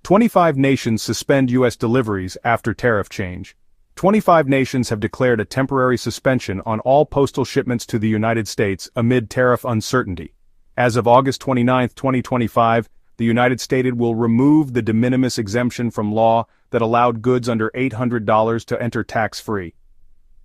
25 nations suspend U.S. deliveries after tariff change. 25 nations have declared a temporary suspension on all postal shipments to the United States amid tariff uncertainty. As of August 29, 2025, the United States will remove the de minimis exemption from law that allowed goods under $800 to enter tax-free.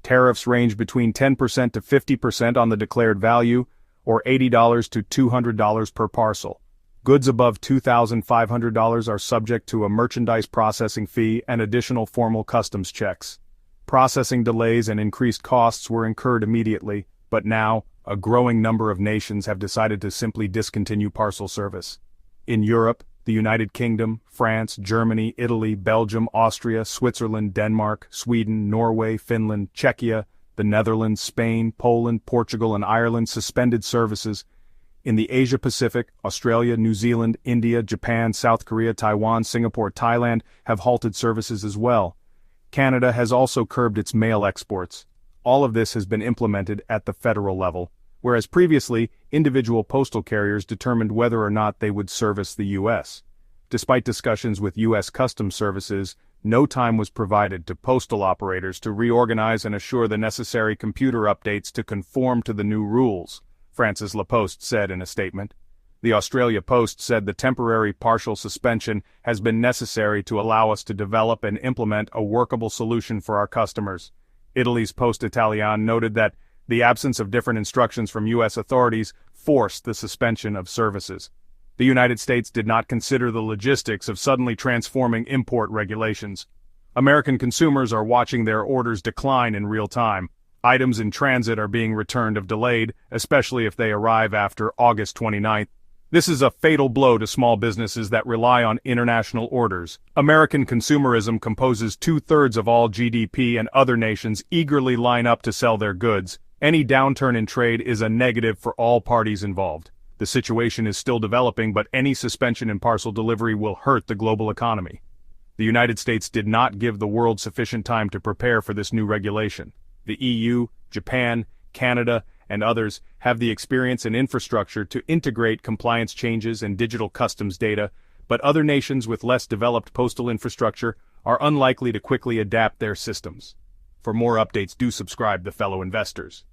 Tariffs range between 10% to 50% on the declared value, or $80 to $200 per parcel. Goods above $2,500 are subject to a merchandise processing fee and additional formal customs checks. Processing delays and increased costs were incurred immediately, but now, a growing number of nations have decided to simply discontinue parcel service. In Europe, the United Kingdom, France, Germany, Italy, Belgium, Austria, Switzerland, Denmark, Sweden, Norway, Finland, Czechia, the Netherlands, Spain, Poland, Portugal, and Ireland suspended services. In the Asia-Pacific, Australia, New Zealand, India, Japan, South Korea, Taiwan, Singapore, Thailand have halted services as well. Canada has also curbed its mail exports. All of this has been implemented at the federal level, whereas previously, individual postal carriers determined whether or not they would service the U.S. Despite discussions with U.S. Customs Services, no time was provided to postal operators to reorganize and assure the necessary computer updates to conform to the new rules, Francis Laposte said in a statement. The Australia Post said the temporary partial suspension has been necessary to allow us to develop and implement a workable solution for our customers. Italy's Post Italiane noted that the absence of different instructions from U.S. authorities forced the suspension of services. The United States did not consider the logistics of suddenly transforming import regulations. American consumers are watching their orders decline in real time. Items in transit are being returned if delayed, especially if they arrive after August 29. This is a fatal blow to small businesses that rely on international orders. American consumerism composes 2/3 of all GDP, and other nations eagerly line up to sell their goods. Any downturn in trade is a negative for all parties involved. The situation is still developing, but any suspension in parcel delivery will hurt the global economy. The United States did not give the world sufficient time to prepare for this new regulation. The EU, Japan, Canada, and others have the experience and infrastructure to integrate compliance changes and digital customs data, but other nations with less developed postal infrastructure are unlikely to quickly adapt their systems. For more updates, do subscribe to fellow investors.